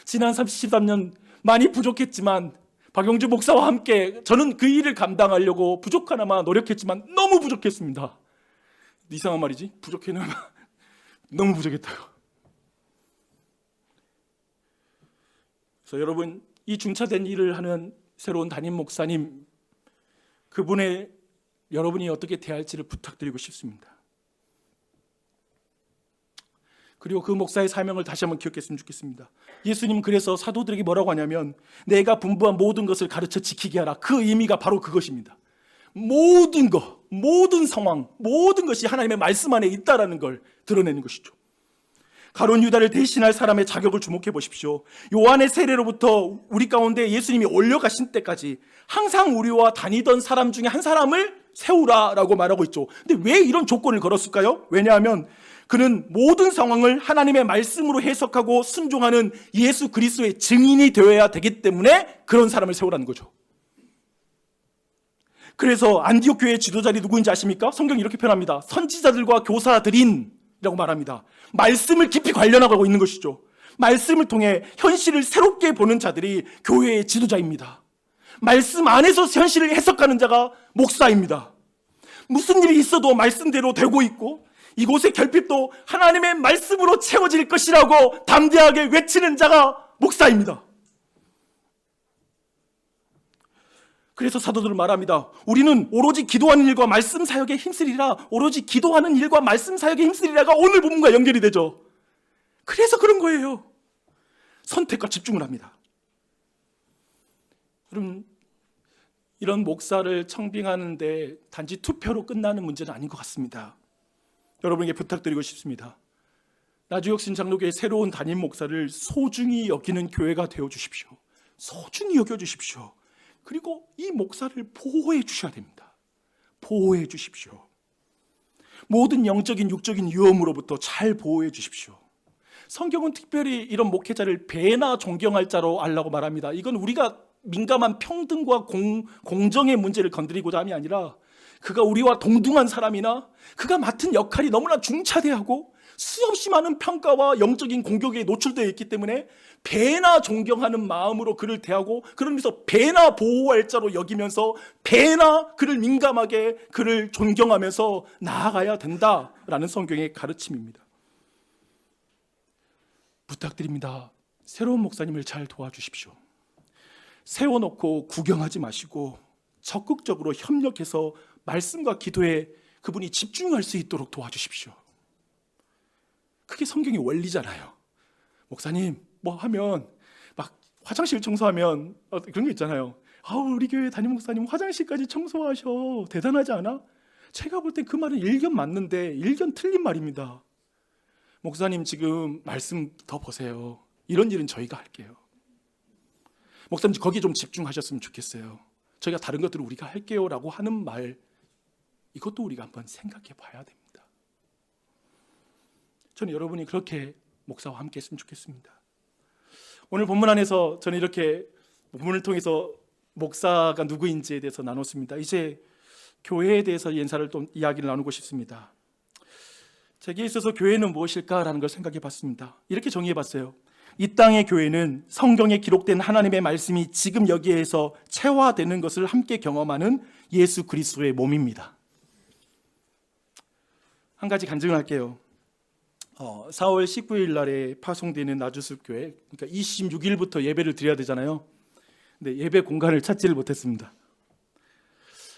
지난 33년 많이 부족했지만 박영주 목사와 함께 저는 그 일을 감당하려고 부족하나마 노력했지만 너무 부족했습니다. 이상한 말이지? 부족해나마 너무 부족했다고. 그래서 여러분, 이 중차된 일을 하는 새로운 담임 목사님, 그분의 여러분이 어떻게 대할지를 부탁드리고 싶습니다. 그리고 그 목사의 사명을 다시 한번 기억했으면 좋겠습니다. 예수님 그래서 사도들에게 뭐라고 하냐면 내가 분부한 모든 것을 가르쳐 지키게 하라. 그 의미가 바로 그것입니다. 모든 것, 모든 상황, 모든 것이 하나님의 말씀 안에 있다라는 걸 드러내는 것이죠. 가룟 유다를 대신할 사람의 자격을 주목해 보십시오. 요한의 세례로부터 우리 가운데 예수님이 올려가신 때까지 항상 우리와 다니던 사람 중에 한 사람을 세우라라고 말하고 있죠. 근데 왜 이런 조건을 걸었을까요? 왜냐하면 그는 모든 상황을 하나님의 말씀으로 해석하고 순종하는 예수 그리스도의 증인이 되어야 되기 때문에 그런 사람을 세우라는 거죠. 그래서 안디옥 교회의 지도자들이 누구인지 아십니까? 성경이 이렇게 표현합니다. 선지자들과 교사들인이라고 말합니다. 말씀을 깊이 관련하고 있는 것이죠. 말씀을 통해 현실을 새롭게 보는 자들이 교회의 지도자입니다. 말씀 안에서 현실을 해석하는 자가 목사입니다. 무슨 일이 있어도 말씀대로 되고 있고 이곳의 결핍도 하나님의 말씀으로 채워질 것이라고 담대하게 외치는 자가 목사입니다. 그래서 사도들은 말합니다. 우리는 오로지 기도하는 일과 말씀 사역에 힘쓰리라. 오로지 기도하는 일과 말씀 사역에 힘쓰리라가 오늘 본문과 연결이 되죠. 그래서 그런 거예요. 선택과 집중을 합니다. 여러분, 이런 목사를 청빙하는데 단지 투표로 끝나는 문제는 아닌 것 같습니다. 여러분에게 부탁드리고 싶습니다. 나주혁신 장로교회 새로운 담임 목사를 소중히 여기는 교회가 되어주십시오. 소중히 여겨주십시오. 그리고 이 목사를 보호해 주셔야 됩니다. 보호해 주십시오. 모든 영적인 육적인 위험으로부터 잘 보호해 주십시오. 성경은 특별히 이런 목회자를 배나 존경할 자로 알라고 말합니다. 이건 우리가 민감한 평등과 공정의 문제를 건드리고자 함이 아니라 그가 우리와 동등한 사람이나 그가 맡은 역할이 너무나 중차대하고 수없이 많은 평가와 영적인 공격에 노출되어 있기 때문에 배나 존경하는 마음으로 그를 대하고 그러면서 배나 보호할 자로 여기면서 배나 그를 민감하게 그를 존경하면서 나아가야 된다라는 성경의 가르침입니다. 부탁드립니다. 새로운 목사님을 잘 도와주십시오. 세워놓고 구경하지 마시고 적극적으로 협력해서 말씀과 기도에 그분이 집중할 수 있도록 도와주십시오. 그게 성경의 원리잖아요. 목사님 뭐 하면 막 화장실 청소하면 그런 거 있잖아요. 우리 교회 담임 목사님 화장실까지 청소하셔. 대단하지 않아? 제가 볼 땐 그 말은 일견 맞는데 일견 틀린 말입니다. 목사님 지금 말씀 더 보세요. 이런 일은 저희가 할게요. 목사님 거기 좀 집중하셨으면 좋겠어요. 저희가 다른 것들을 우리가 할게요 라고 하는 말, 이것도 우리가 한번 생각해 봐야 됩니다. 저는 여러분이 그렇게 목사와 함께 했으면 좋겠습니다. 오늘 본문 안에서 저는 이렇게 본문을 통해서 목사가 누구인지에 대해서 나눴습니다. 이제 교회에 대해서 인사를 또 이야기를 나누고 싶습니다. 제게 있어서 교회는 무엇일까라는 걸 생각해 봤습니다. 이렇게 정의해 봤어요. 이 땅의 교회는 성경에 기록된 하나님의 말씀이 지금 여기에서 체화되는 것을 함께 경험하는 예수 그리스도의 몸입니다. 한 가지 간증을 할게요. 4월 19일 날에 파송되는 나주숲교회, 그러니까 26일부터 예배를 드려야 되잖아요. 근데 예배 공간을 찾지를 못했습니다.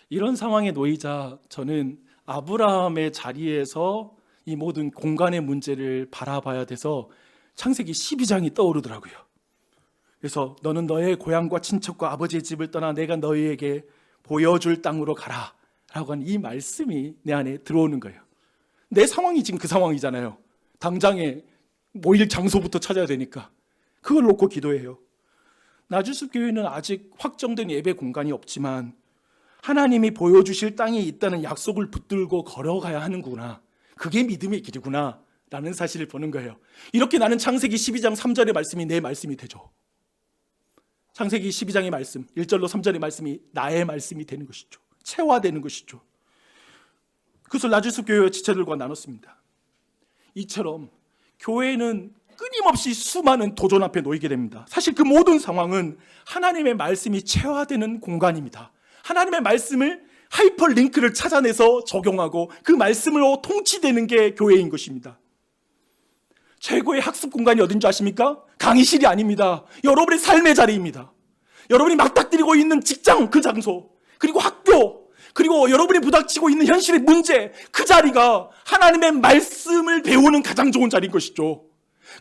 이런 상황에 놓이자 저는 아브라함의 자리에서 이 모든 공간의 문제를 바라봐야 돼서 창세기 12장이 떠오르더라고요. 그래서 너는 너의 고향과 친척과 아버지의 집을 떠나 내가 너희에게 보여줄 땅으로 가라 라고 하는 이 말씀이 내 안에 들어오는 거예요. 내 상황이 지금 그 상황이잖아요. 당장에 모일 장소부터 찾아야 되니까 그걸 놓고 기도해요. 나주숲 교회는 아직 확정된 예배 공간이 없지만 하나님이 보여주실 땅이 있다는 약속을 붙들고 걸어가야 하는구나, 그게 믿음의 길이구나 라는 사실을 보는 거예요. 이렇게 나는 창세기 12장 3절의 말씀이 내 말씀이 되죠. 창세기 12장의 말씀 1절로 3절의 말씀이 나의 말씀이 되는 것이죠. 체화되는 것이죠. 그것을 나주숲 교회와 지체들과 나눴습니다. 이처럼 교회는 끊임없이 수많은 도전 앞에 놓이게 됩니다. 사실 그 모든 상황은 하나님의 말씀이 체화되는 공간입니다. 하나님의 말씀을 하이퍼링크를 찾아내서 적용하고 그 말씀으로 통치되는 게 교회인 것입니다. 최고의 학습 공간이 어딘지 아십니까? 강의실이 아닙니다. 여러분의 삶의 자리입니다. 여러분이 맞닥뜨리고 있는 직장 그 장소, 그리고 학교, 그리고 여러분이 부닥치고 있는 현실의 문제, 그 자리가 하나님의 말씀을 배우는 가장 좋은 자리인 것이죠.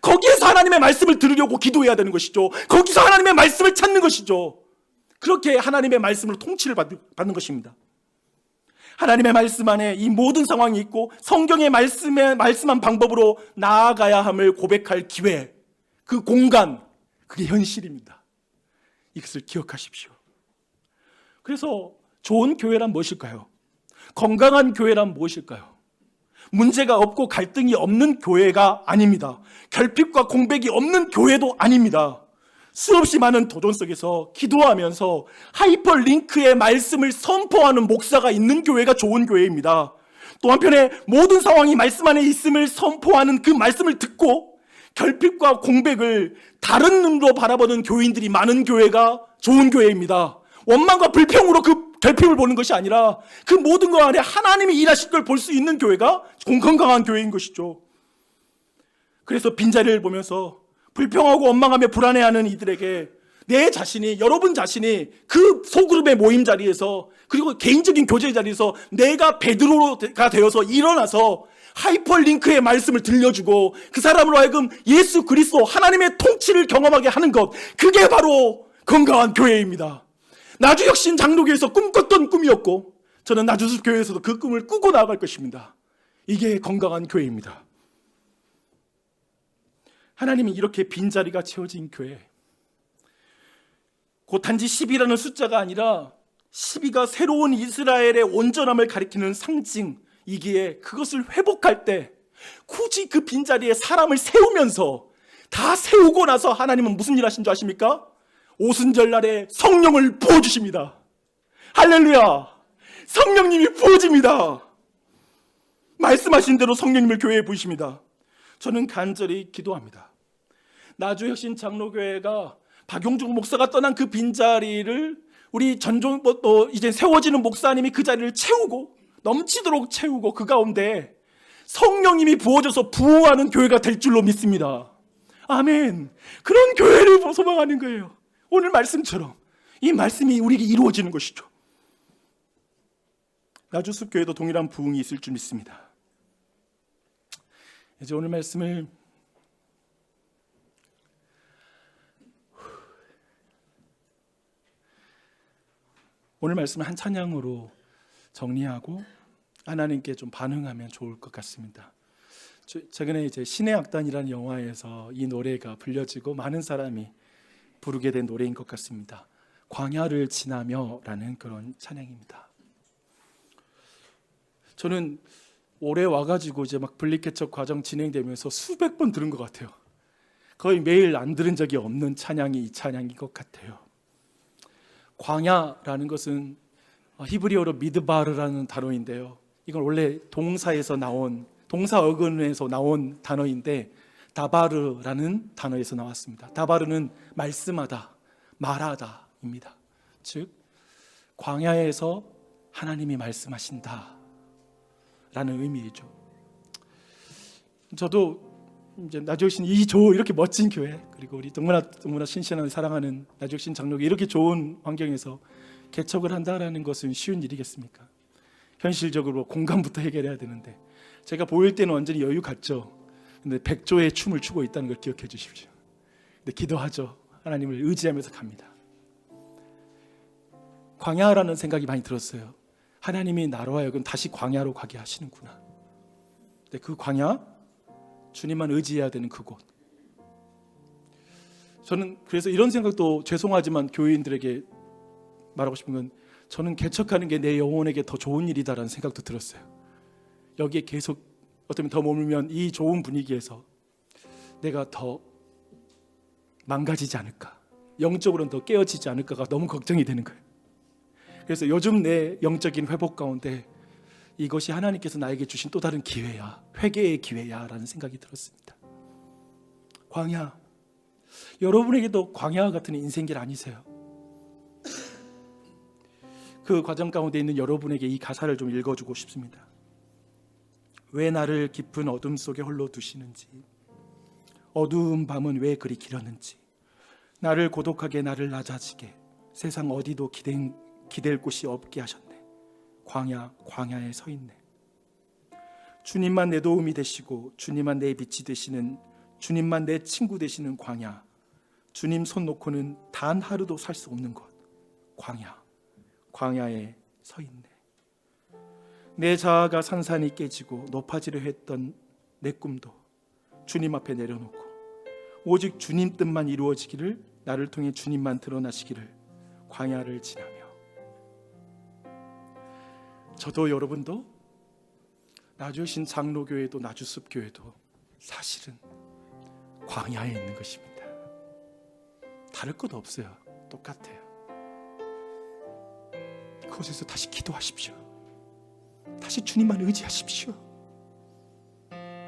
거기에서 하나님의 말씀을 들으려고 기도해야 되는 것이죠. 거기서 하나님의 말씀을 찾는 것이죠. 그렇게 하나님의 말씀으로 통치를 받는 것입니다. 하나님의 말씀 안에 이 모든 상황이 있고 성경의 말씀한 방법으로 나아가야 함을 고백할 기회, 그 공간, 그게 현실입니다. 이것을 기억하십시오. 그래서 좋은 교회란 무엇일까요? 건강한 교회란 무엇일까요? 문제가 없고 갈등이 없는 교회가 아닙니다. 결핍과 공백이 없는 교회도 아닙니다. 수없이 많은 도전 속에서 기도하면서 하이퍼링크의 말씀을 선포하는 목사가 있는 교회가 좋은 교회입니다. 또 한편에 모든 상황이 말씀 안에 있음을 선포하는 그 말씀을 듣고 결핍과 공백을 다른 눈으로 바라보는 교인들이 많은 교회가 좋은 교회입니다. 원망과 불평으로 그 결핍을 보는 것이 아니라 그 모든 것 안에 하나님이 일하실 걸 볼 수 있는 교회가 건강한 교회인 것이죠. 그래서 빈자리를 보면서 불평하고 원망하며 불안해하는 이들에게 내 자신이, 여러분 자신이 그 소그룹의 모임 자리에서, 그리고 개인적인 교제 자리에서 내가 베드로가 되어서 일어나서 하이퍼링크의 말씀을 들려주고 그 사람으로 하여금 예수 그리스도 하나님의 통치를 경험하게 하는 것, 그게 바로 건강한 교회입니다. 나주혁신 장로교에서 꿈꿨던 꿈이었고 저는 나주숲 교회에서도 그 꿈을 꾸고 나아갈 것입니다. 이게 건강한 교회입니다. 하나님이 이렇게 빈자리가 채워진 교회, 곧 단지 10이라는 숫자가 아니라 12가 새로운 이스라엘의 온전함을 가리키는 상징이기에 그것을 회복할 때 굳이 그 빈자리에 사람을 세우면서 다 세우고 나서 하나님은 무슨 일 하신 줄 아십니까? 오순절날에 성령을 부어주십니다. 할렐루야! 성령님이 부어집니다. 말씀하신 대로 성령님을 교회에 부으십니다. 저는 간절히 기도합니다. 나주혁신 장로교회가 박용중 목사가 떠난 그 빈자리를 우리 전종 이제 세워지는 목사님이 그 자리를 채우고 넘치도록 채우고 그 가운데 성령님이 부어져서 부어하는 교회가 될 줄로 믿습니다. 아멘. 그런 교회를 소망하는 거예요. 오늘 말씀처럼 이 말씀이 우리에게 이루어지는 것이죠. 나주숲 교회도 동일한 부흥이 있을 줄 믿습니다. 이제 오늘 말씀을 한 찬양으로 정리하고 하나님께 좀 반응하면 좋을 것 같습니다. 최근에 이제 신의 악단이라는 영화에서 이 노래가 불려지고 많은 사람이 부르게 된 노래인 것 같습니다. 광야를 지나며라는 그런 찬양입니다. 저는 올해 와가지고 이제 막 분리개척 과정 진행되면서 수백 번 들은 것 같아요. 거의 매일 안 들은 적이 없는 찬양이 이 찬양인 것 같아요. 광야라는 것은 히브리어로 미드바르라는 단어인데요. 이건 원래 동사에서 나온, 동사 어근에서 나온 단어인데 다바르라는 단어에서 나왔습니다. 다바르는 말씀하다, 말하다입니다. 즉 광야에서 하나님이 말씀하신다 라는 의미이죠. 저도 이제 나주혁신 이조 이렇게 멋진 교회, 그리고 우리 너무나 신신한 사랑하는 나주혁신 장로교 이렇게 좋은 환경에서 개척을 한다라는 것은 쉬운 일이겠습니까? 현실적으로 공간부터 해결해야 되는데 제가 보일 때는 완전히 여유 같죠. 근데 100조의 춤을 추고 있다는 걸 기억해 주십시오. 근데 기도하죠. 하나님을 의지하면서 갑니다. 광야라는 생각이 많이 들었어요. 하나님이 나로 하여금 다시 광야로 가게 하시는구나. 근데 그 광야, 주님만 의지해야 되는 그곳. 저는 그래서 이런 생각도, 죄송하지만 교인들에게 말하고 싶은 건, 저는 개척하는 게 내 영혼에게 더 좋은 일이다라는 생각도 들었어요. 여기에 계속 어쩌면 더 머물면 이 좋은 분위기에서 내가 더 망가지지 않을까, 영적으로는 더 깨어지지 않을까가 너무 걱정이 되는 거예요. 그래서 요즘 내 영적인 회복 가운데 이것이 하나님께서 나에게 주신 또 다른 기회야, 회개의 기회야 라는 생각이 들었습니다. 광야, 여러분에게도 광야와 같은 인생길 아니세요? 그 과정 가운데 있는 여러분에게 이 가사를 좀 읽어주고 싶습니다. 왜 나를 깊은 어둠 속에 홀로 두시는지, 어두운 밤은 왜 그리 길었는지, 나를 고독하게, 나를 낮아지게, 세상 어디도 기댈 곳이 없게 하셨네. 광야에 서 있네. 주님만 내 도움이 되시고, 주님만 내 빛이 되시는, 주님만 내 친구 되시는 광야, 주님 손 놓고는 단 하루도 살 수 없는 곳, 광야에 서 있네. 내 자아가 산산이 깨지고 높아지려 했던 내 꿈도 주님 앞에 내려놓고, 오직 주님 뜻만 이루어지기를, 나를 통해 주님만 드러나시기를 광야를 지나며. 저도 여러분도 나주신 장로교회도 나주숲교회도 사실은 광야에 있는 것입니다. 다를 것 없어요. 똑같아요. 그곳에서 다시 기도하십시오. 다시 주님만 의지하십시오.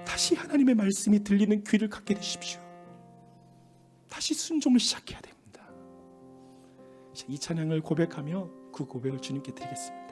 다시 하나님의 말씀이 들리는 귀를 갖게 되십시오. 다시 순종을 시작해야 됩니다. 이 찬양을 고백하며 그 고백을 주님께 드리겠습니다.